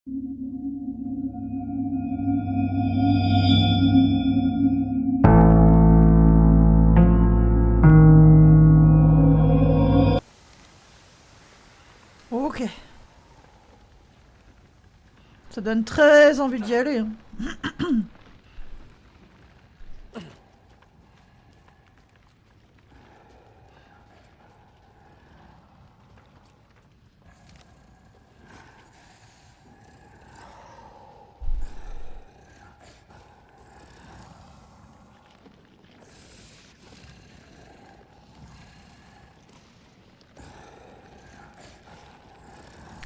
Ok. Ça donne très envie d'y aller. Hein.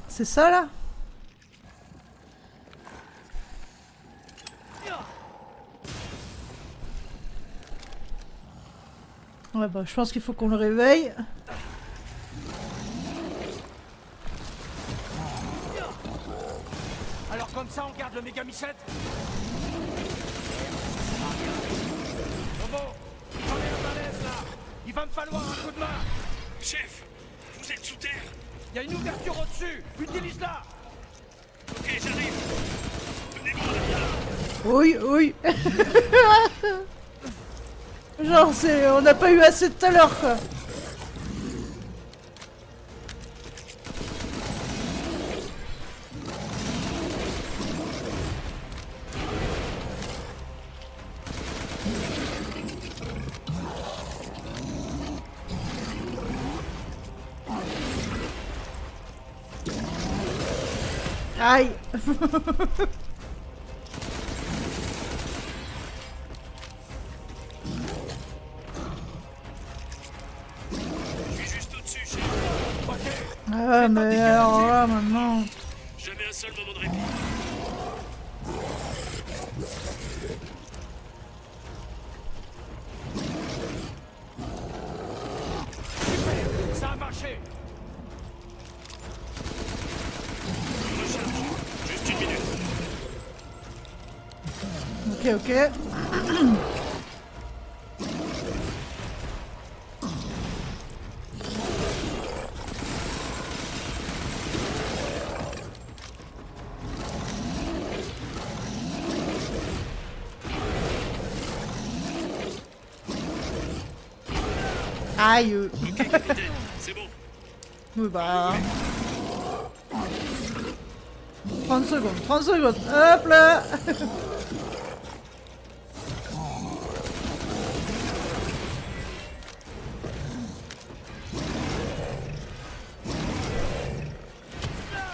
C'est ça là? Ouais bah je pense qu'il faut qu'on le réveille. Alors comme ça on garde le méga michette. Bon, j'en ai un balèze là. Il va me falloir un coup de main. Chef, vous êtes sous terre. Il y a une ouverture au-dessus. Utilise-la. Ok, j'arrive. Tenez-moi derrière. Oui, oui. Genre c'est... On n'a pas eu assez tout à l'heure quoi. Aïe. Je suis juste au-dessus, chef. Ah mais alors là maintenant... Jamais un seul moment de répit. Ça a marché. Je recharge. Juste une minute. Ok, ok. Aïe. Ok, capitaine, c'est bon. Oui bah... 30 secondes, 30 secondes. Hop là.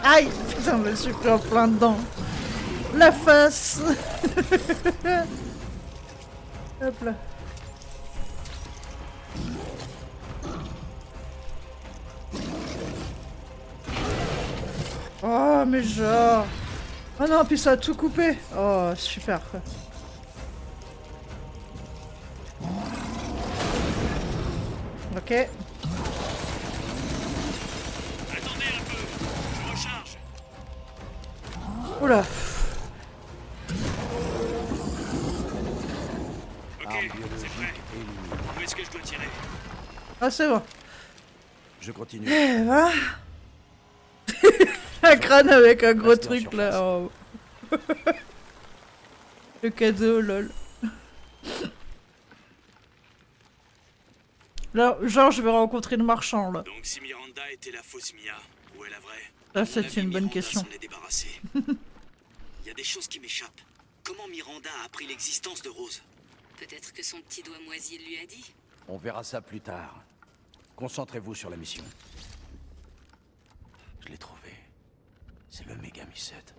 Aïe. Putain, je me suis pris en plein dedans. La face. Hop là. Oh mais genre... Oh non, puis ça a tout coupé. Oh, super quoi. Ok. Attendez un peu. Je recharge. Oula. Ok, c'est prêt. Où est-ce que je dois tirer? Ah c'est bon. Je continue. Eh ben... Un crâne avec un gros Restez en truc là. surface. Oh. Le cadeau, lol. Là, genre, je vais rencontrer le marchand là. Donc si Miranda était la fausse Mia, où est la vraie? Ça, À mon c'est avis, une bonne Miranda question. s'en est débarrassée. Il y a des choses qui m'échappent. Comment Miranda a appris l'existence de Rose? Peut-être que son petit doigt moisi lui a dit. On verra ça plus tard. Concentrez-vous sur la mission. Je l'ai trouvé. C'est le méga Missette.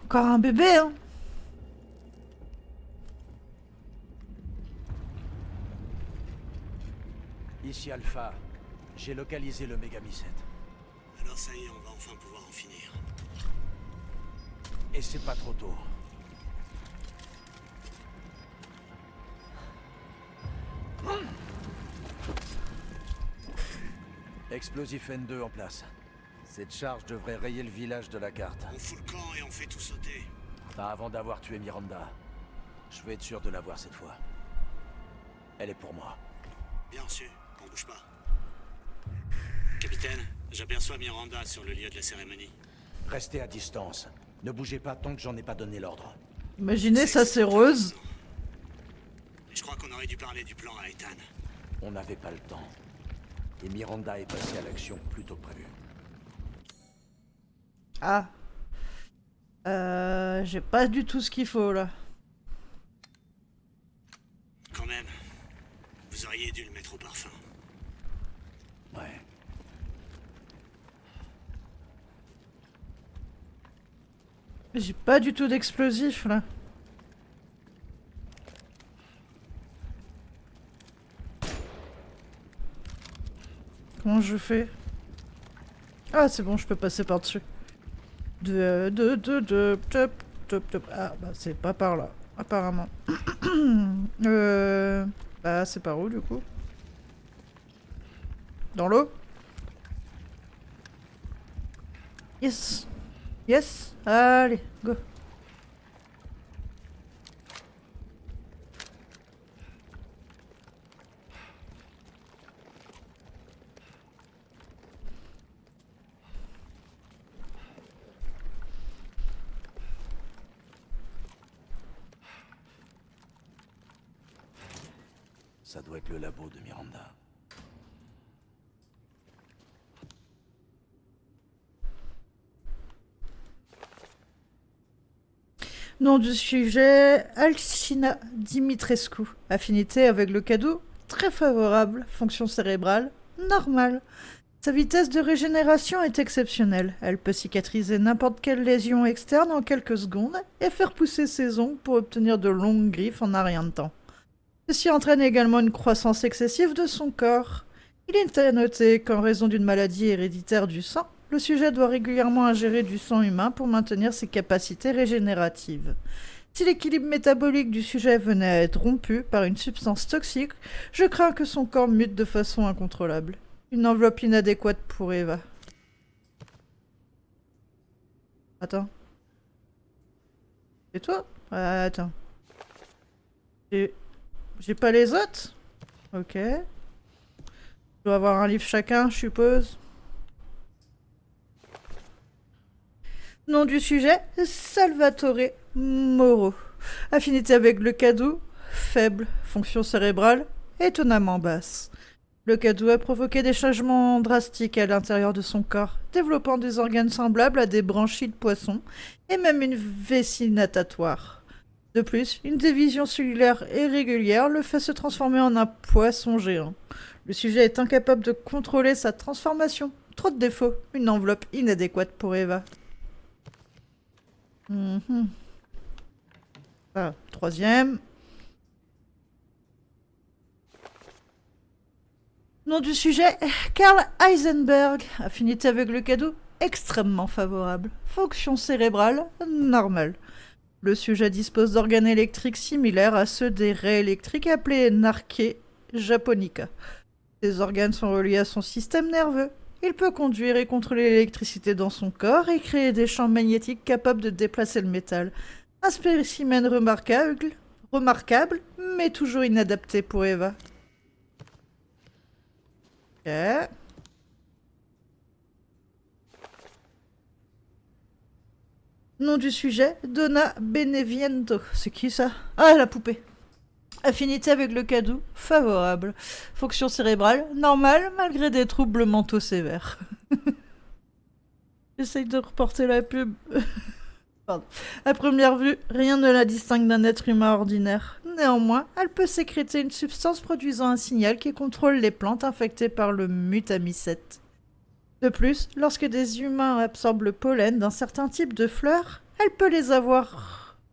Encore un bébé, hein. Ici Alpha. J'ai localisé le méga Missette. Alors ça y est, on va enfin pouvoir en finir. Et c'est pas trop tôt. Explosif N2 en place. Cette charge devrait rayer le village de la carte. On fout le camp et on fait tout sauter. Pas avant d'avoir tué Miranda. Je veux être sûr de l'avoir cette fois. Elle est pour moi. Bien reçu, on bouge pas. Capitaine, j'aperçois Miranda sur le lieu de la cérémonie. Restez à distance. Ne bougez pas tant que j'en ai pas donné l'ordre. Imaginez sa séreuse. Je crois qu'on aurait dû parler du plan à Ethan. On n'avait pas le temps. Et Miranda est passée à l'action plus tôt que prévu. Ah. J'ai pas du tout ce qu'il faut là. Quand même, vous auriez dû le mettre au parfum. Ouais. J'ai pas du tout d'explosif là. Comment je fais? Ah c'est bon, je peux passer par-dessus. Top, top, top. Ah bah c'est pas par là, apparemment. Bah c'est par où du coup? Dans l'eau? Yes. Yes. Allez, go. Ça doit être le labo de Miranda. Nom du sujet, Alcina Dimitrescu. Affinité avec le cadeau, très favorable. Fonction cérébrale, normale. Sa vitesse de régénération est exceptionnelle. Elle peut cicatriser n'importe quelle lésion externe en quelques secondes et faire pousser ses ongles pour obtenir de longues griffes en un rien de temps. Ceci entraîne également une croissance excessive de son corps. Il est à noter qu'en raison d'une maladie héréditaire du sang, le sujet doit régulièrement ingérer du sang humain pour maintenir ses capacités régénératives. Si l'équilibre métabolique du sujet venait à être rompu par une substance toxique, je crains que son corps mute de façon incontrôlable. Une enveloppe inadéquate pour Eva. Attends. C'est toi? Attends. J'ai pas les autres? Ok. Je dois avoir un livre chacun, je suppose. Nom du sujet, Salvatore Moro. Affinité avec le cadeau, faible. Fonction cérébrale, étonnamment basse. Le cadeau a provoqué des changements drastiques à l'intérieur de son corps, développant des organes semblables à des branchies de poisson et même une vessie natatoire. De plus, une division cellulaire irrégulière le fait se transformer en un poisson géant. Le sujet est incapable de contrôler sa transformation. Trop de défauts, une enveloppe inadéquate pour Eva. Ah, troisième. Nom du sujet, Karl Heisenberg. Affinité avec le cadeau, extrêmement favorable. Fonction cérébrale, normale. Le sujet dispose d'organes électriques similaires à ceux des raies électriques appelés Narke japonica. Ces organes sont reliés à son système nerveux. Il peut conduire et contrôler l'électricité dans son corps et créer des champs magnétiques capables de déplacer le métal. Un spécimen remarquable, mais toujours inadapté pour Eva. Ok. Nom du sujet, Donna Beneviento. C'est qui ça? Ah, la poupée. Affinité avec le cadeau, favorable. Fonction cérébrale, normale, malgré des troubles mentaux sévères. J'essaye de reporter la pub. Pardon. À première vue, rien ne la distingue d'un être humain ordinaire. Néanmoins, elle peut sécréter une substance produisant un signal qui contrôle les plantes infectées par le mutamycète. De plus, lorsque des humains absorbent le pollen d'un certain type de fleurs, elle peut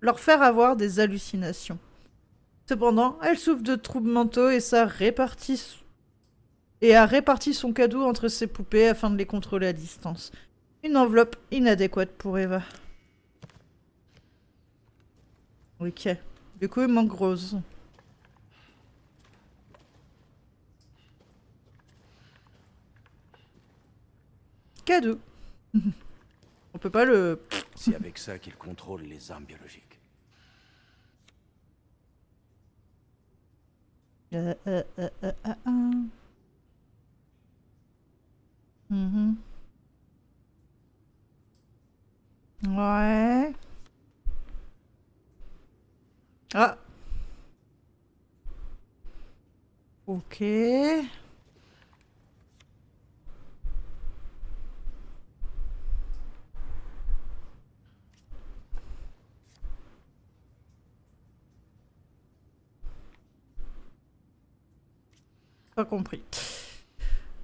leur faire avoir des hallucinations. Cependant, elle souffre de troubles mentaux et a réparti son cadeau entre ses poupées afin de les contrôler à distance. Une enveloppe inadéquate pour Eva. Ok. Du coup, il manque Rose. Cadeau. On peut pas le... C'est avec ça qu'il contrôle les armes biologiques. Euh, euh, euh, euh. Mhm. Ouais. Ah. Ok. Pas compris.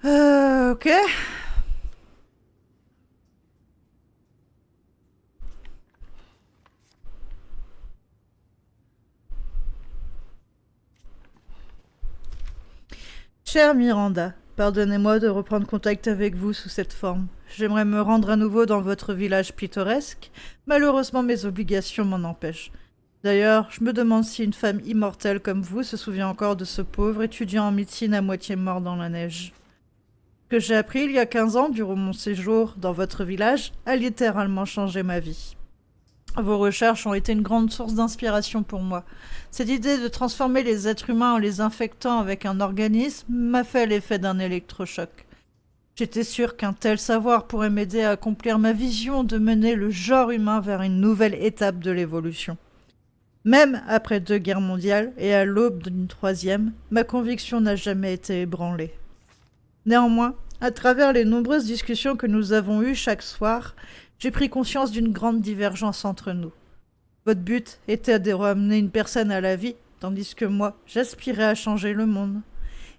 Ok. Chère Miranda, pardonnez-moi de reprendre contact avec vous sous cette forme. J'aimerais me rendre à nouveau dans votre village pittoresque. Malheureusement, mes obligations m'en empêchent. D'ailleurs, je me demande si une femme immortelle comme vous se souvient encore de ce pauvre étudiant en médecine à moitié mort dans la neige. Ce que j'ai appris il y a 15 ans durant mon séjour dans votre village a littéralement changé ma vie. Vos recherches ont été une grande source d'inspiration pour moi. Cette idée de transformer les êtres humains en les infectant avec un organisme m'a fait l'effet d'un électrochoc. J'étais sûre qu'un tel savoir pourrait m'aider à accomplir ma vision de mener le genre humain vers une nouvelle étape de l'évolution. Même après 2 guerres mondiales et à l'aube d'une 3e, ma conviction n'a jamais été ébranlée. Néanmoins, à travers les nombreuses discussions que nous avons eues chaque soir, j'ai pris conscience d'une grande divergence entre nous. Votre but était de ramener une personne à la vie, tandis que moi, j'aspirais à changer le monde.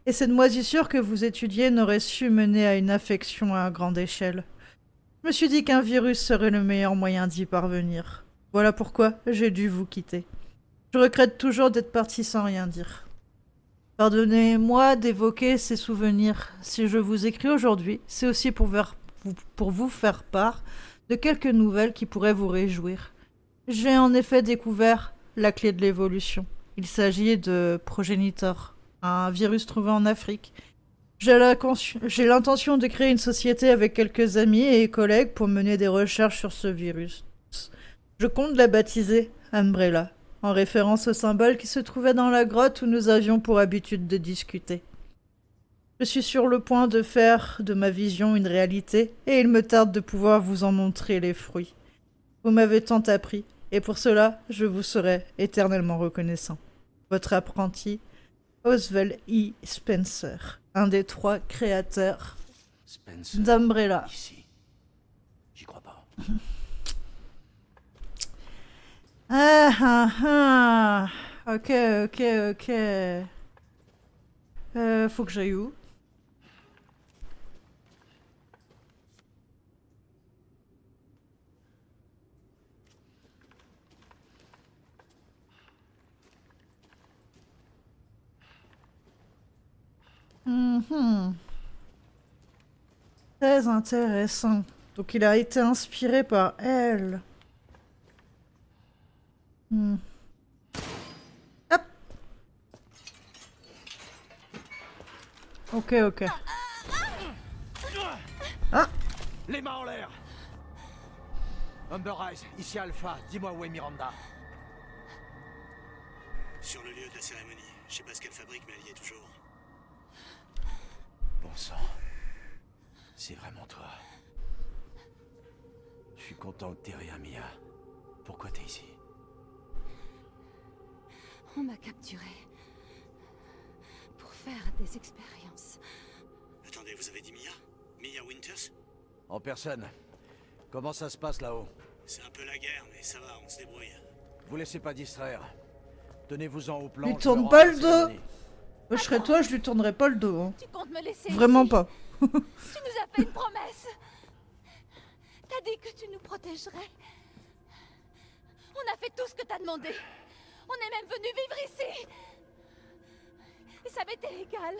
Et cette moisissure que vous étudiez n'aurait su mener à une affection à grande échelle. Je me suis dit qu'un virus serait le meilleur moyen d'y parvenir. Voilà pourquoi j'ai dû vous quitter. Je regrette toujours d'être parti sans rien dire. Pardonnez-moi d'évoquer ces souvenirs. Si je vous écris aujourd'hui, c'est aussi pour vous faire part de quelques nouvelles qui pourraient vous réjouir. J'ai en effet découvert la clé de l'évolution. Il s'agit de Progenitor, un virus trouvé en Afrique. J'ai l'intention de créer une société avec quelques amis et collègues pour mener des recherches sur ce virus. Je compte la baptiser Umbrella, en référence au symbole qui se trouvait dans la grotte où nous avions pour habitude de discuter. Je suis sur le point de faire de ma vision une réalité, et il me tarde de pouvoir vous en montrer les fruits. Vous m'avez tant appris, et pour cela, je vous serai éternellement reconnaissant. Votre apprenti, Oswald E. Spencer, un des 3 créateurs Spencer. d'Umbrella. Ici. J'y crois pas. Ok. Faut que j'aille où? Très intéressant. Donc il a été inspiré par elle. Hop. Ok. Ah. Les mains en l'air. Umber Eyes, ici Alpha. Dis-moi où est Miranda. Sur le lieu de la cérémonie. Je sais pas ce qu'elle fabrique, mais elle y est toujours. Bon sang. C'est vraiment toi. Je suis content que t'aies rien, Mia. Pourquoi t'es ici? On m'a capturé pour faire des expériences. Attendez, vous avez dit Mia? Mia Winters? En personne. Comment ça se passe là-haut? C'est un peu la guerre, mais ça va, on se débrouille. Vous laissez pas distraire. Tenez-vous-en au plan. Lui je me tourne rends pas à la le dos. cérémonie. Moi, je serais toi, je lui tournerais pas le dos. Hein. Tu comptes me laisser Vraiment ici? pas. Tu nous as fait une promesse. T'as dit que tu nous protégerais. On a fait tout ce que t'as demandé. On est même venu vivre ici. Et ça m'était égal.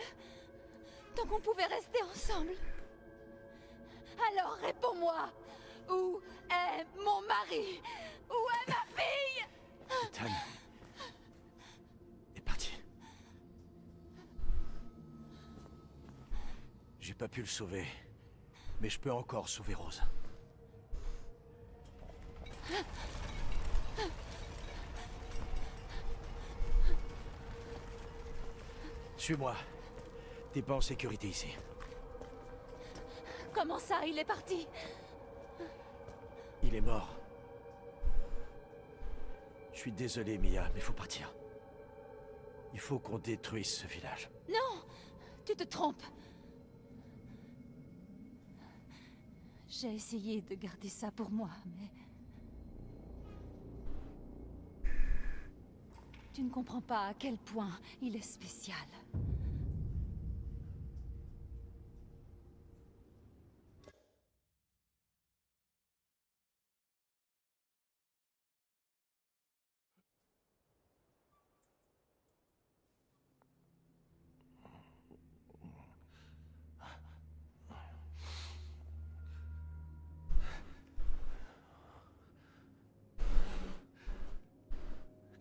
Tant qu'on pouvait rester ensemble. Alors réponds-moi. Où est mon mari? Où est ma fille? Ethan est parti. J'ai pas pu le sauver, mais je peux encore sauver Rose. Suis-moi. T'es pas en sécurité ici. Comment ça, il est parti? Il est mort. Je suis désolé, Mia, mais faut partir. Il faut qu'on détruise ce village. Non! Tu te trompes. J'ai essayé de garder ça pour moi, mais... Tu ne comprends pas à quel point il est spécial.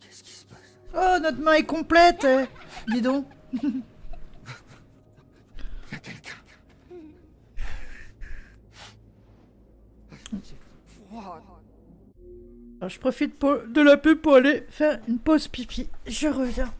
Qu'est-ce qui se passe? Oh, notre main est complète, dis donc. Il y a quelqu'un. Alors, je profite de la pub pour aller faire une pause pipi. Je reviens.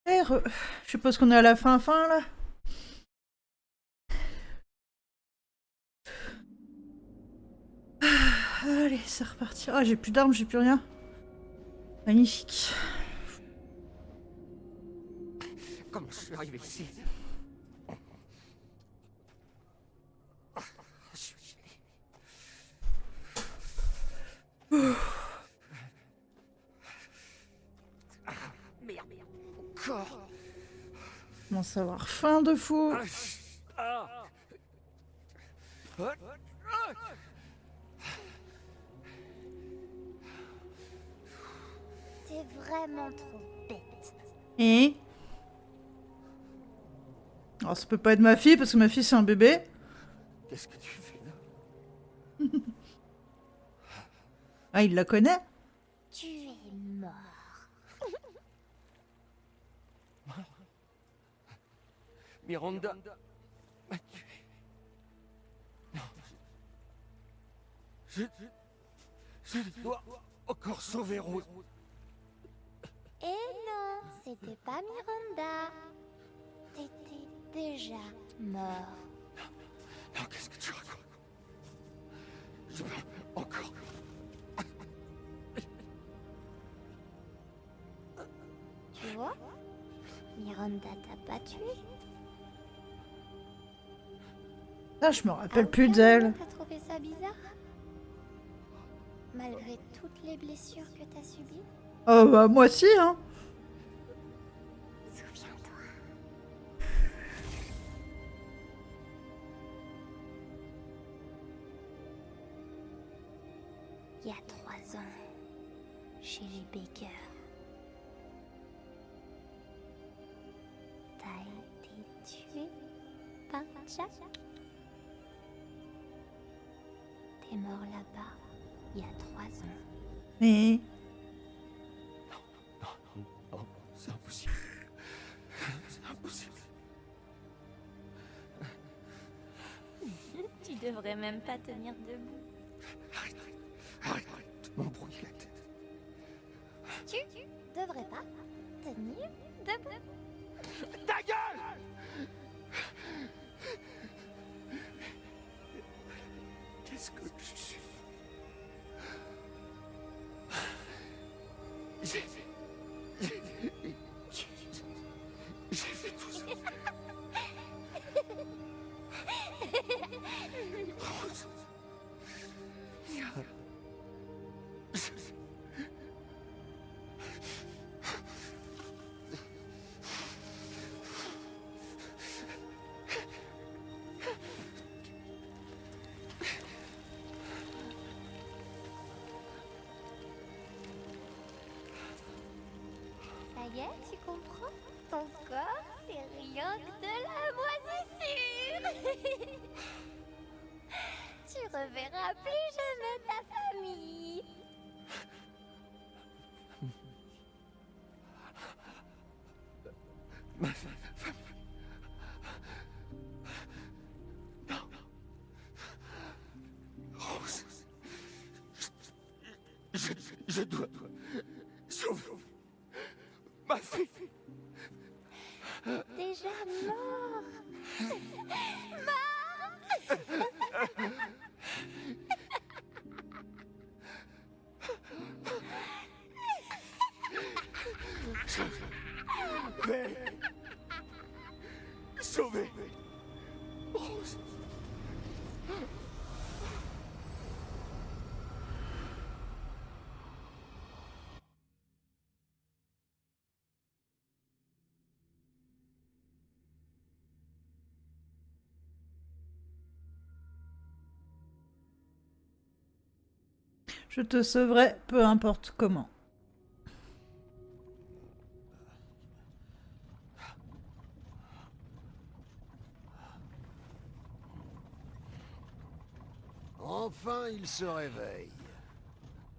Je suppose qu'on est à la fin là. Allez, c'est reparti. Ah, j'ai plus d'armes, j'ai plus rien. Magnifique. Comment je suis arrivé ici? Je suis gêné. Merde. Encore. Commence à avoir faim de fou. T'es vraiment trop bête. Et alors ça peut pas être ma fille parce que ma fille c'est un bébé. Qu'est-ce que tu fais là? Ah, il la connaît. Tu es mort. Miranda m'a tué. Non. Je dois encore sauver Rose. Et non, c'était pas Miranda. T'étais déjà mort. Non, qu'est-ce que tu racontes? Je peux encore. Tu vois, Miranda t'a pas tué. Ah, je me rappelle plus d'elle. T'as trouvé ça bizarre? malgré toutes les blessures que t'as subies? Oh bah moi aussi, hein. Souviens-toi. Il y a 3 ans, chez les Baker, t'as été tué par Jack. T'es mort là-bas il y a 3 ans. Mais... Non, c'est impossible. C'est impossible. Tu devrais même pas tenir debout. Arrête de m'embrouiller la tête. Tu devrais pas tenir debout. Ta gueule! Qu'est-ce que je suis? J'ai fait tout ça. Rose. Ça y est, tu comprends? Ton corps, c'est rien que de la moisissure. Tu reverras plus jamais ta famille. Ma femme. Non. Rose. Je dois sauver ma fille. Déjà mort. Sauver Rose. Je te sauverai, peu importe comment. Enfin, il se réveille.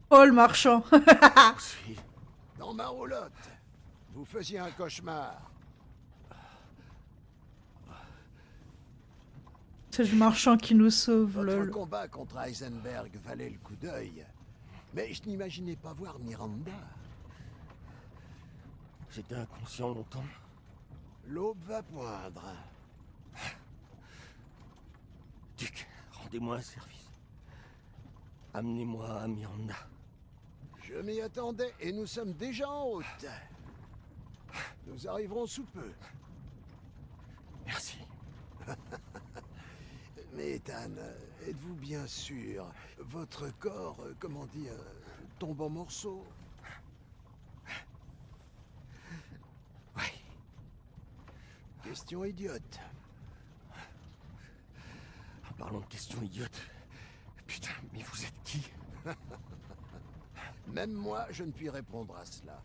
Oh, le marchand. Dans ma roulotte. Vous faisiez un cauchemar. C'est le marchand qui nous sauve, Votre lol. combat contre Heisenberg valait le coup d'œil. Mais je n'imaginais pas voir Miranda. J'étais inconscient longtemps. L'aube va poindre. Duc, rendez-moi un service. Amenez-moi à Miranda. Je m'y attendais et nous sommes déjà en route. Nous arriverons sous peu. Merci. Mais Ethan, êtes-vous bien sûr? Votre corps, comment dire, tombe en morceaux? Oui. Question idiote. En parlant de questions idiotes. Putain, mais vous êtes qui? Même moi, je ne puis répondre à cela.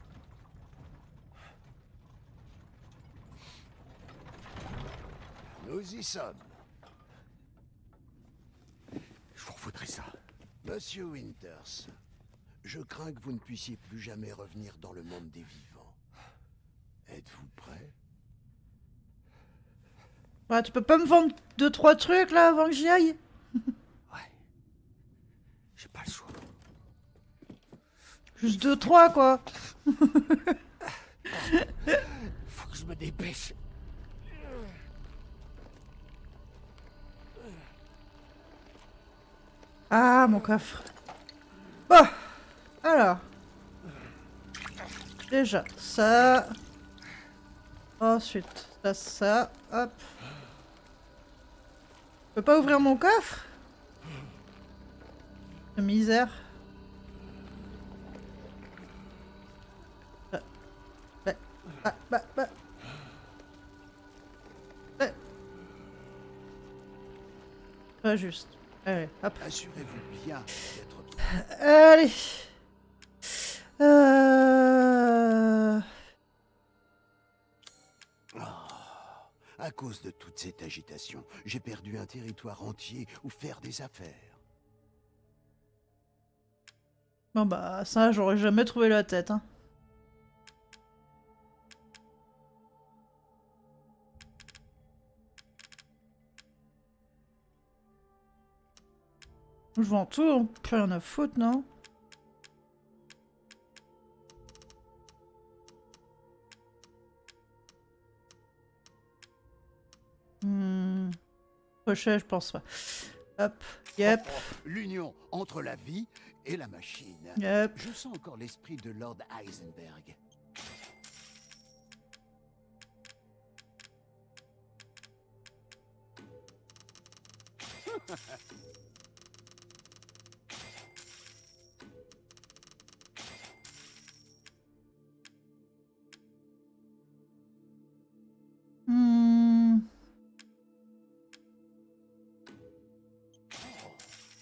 Nous y sommes. Je vous revaudrai ça. Monsieur Winters, je crains que vous ne puissiez plus jamais revenir dans le monde des vivants. Êtes-vous prêt? Ouais, tu peux pas me vendre 2-3 trucs là avant que j'y aille? Ouais. J'ai pas le choix. Juste 2-3 quoi. Faut que je me dépêche. Ah, mon coffre. Oh, alors. Déjà, ça. Ensuite, ça, hop. Je peux pas ouvrir mon coffre? De misère. Pas juste. Allez, hop. Assurez-vous bien d'être... Allez. À cause de toute cette agitation, j'ai perdu un territoire entier où faire des affaires. Bon bah ça, j'aurais jamais trouvé la tête. Hein. Je vends tout, plus rien à foutre, non? Crochet, je pense pas. Hop, yep, L'union entre la vie et la machine. yep. Je sens encore l'esprit de Lord Heisenberg.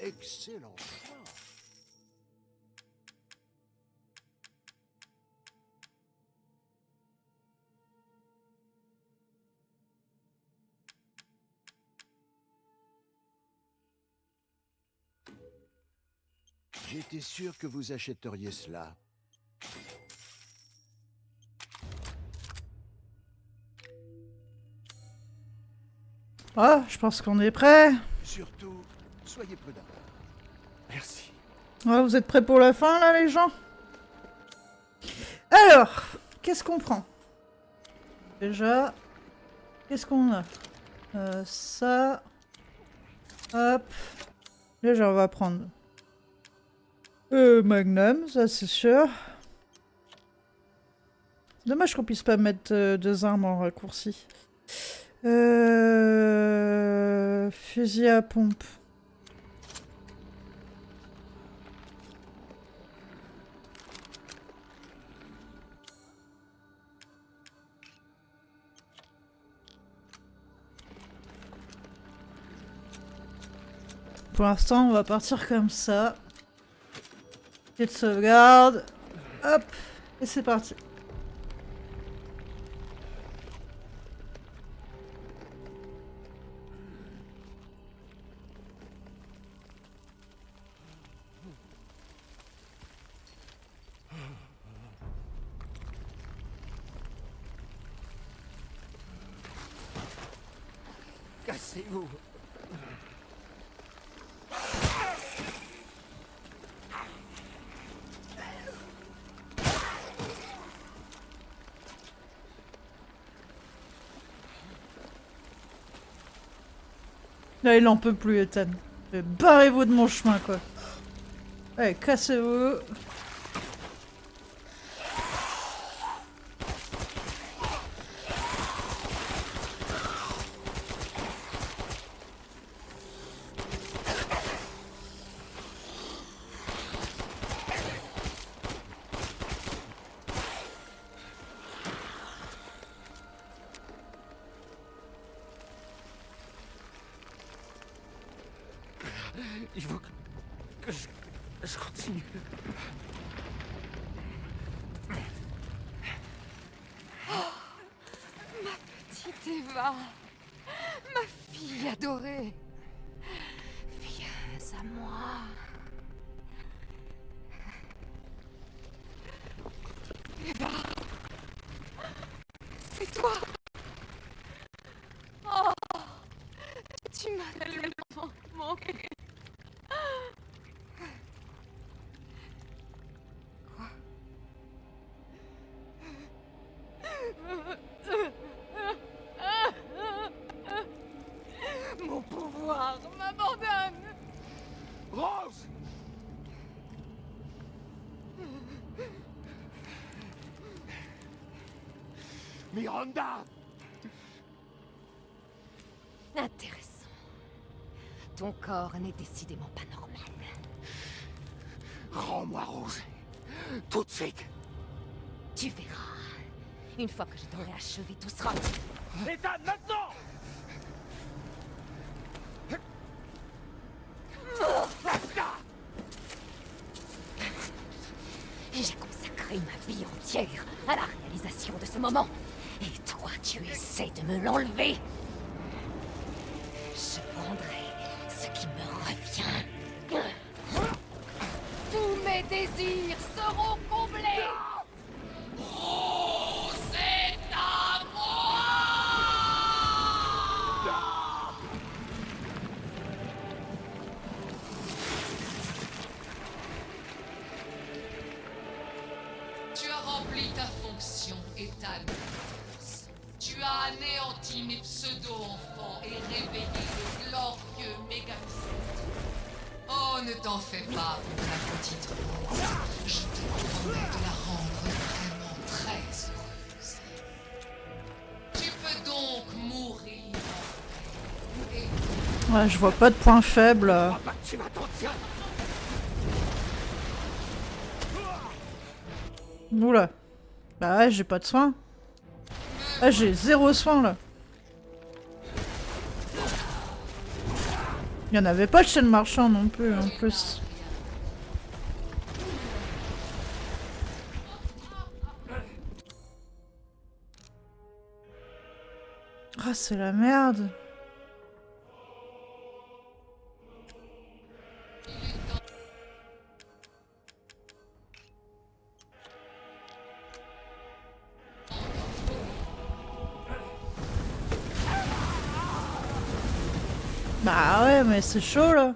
Excellent choix. J'étais sûr que vous achèteriez cela. Ah, je pense qu'on est prêt. Surtout, soyez prudents. Merci. Ouais, vous êtes prêts pour la fin, là, les gens? Alors, qu'est-ce qu'on prend? Déjà, qu'est-ce qu'on a? Ça... Hop. Déjà, on va prendre... Magnum, ça c'est sûr. Dommage qu'on puisse pas mettre deux armes en raccourci. Fusil à pompe. Pour l'instant, on va partir comme ça. Petite sauvegarde. Hop. Et c'est parti. Cassez-vous. Là, il en peut plus, Ethan. Barrez-vous de mon chemin, quoi. Allez, cassez-vous. Il faut que je continue. Petite Eva, ma fille adorée. Viens à moi. Eva, c'est toi. Oh, tu m'as tellement manqué. Mon pouvoir m'abandonne. Rose! Miranda! Intéressant. Ton corps n'est décidément pas normal. Rends-moi Rose. Tout de suite. Tu verras. Une fois que je t'aurai achevé, tout sera... Ethan, maintenant! J'ai consacré ma vie entière à la réalisation de ce moment. Et toi, tu essaies de me l'enlever. Je prendrai ce qui me revient. Tous mes désirs seront comblés. Oh, c'est à moi! Tu as rempli ta fonction, Ethan. Tu as anéanti mes pseudo-enfants et réveillé le glorieux Mégamycète. Oh, ne t'en fais pas pour la petite rose. Je te promets de la rendre vraiment très heureuse. Tu peux donc mourir en paix. Et Ouais, je vois pas de point faible. Ah bah, tu vas t'en tirer! Oula. Bah ouais, j'ai pas de soins. Ah, j'ai 0 soins là. Il y en avait pas chez le marchand non plus, en plus. Ah, c'est la merde. Bah ouais, mais c'est chaud là.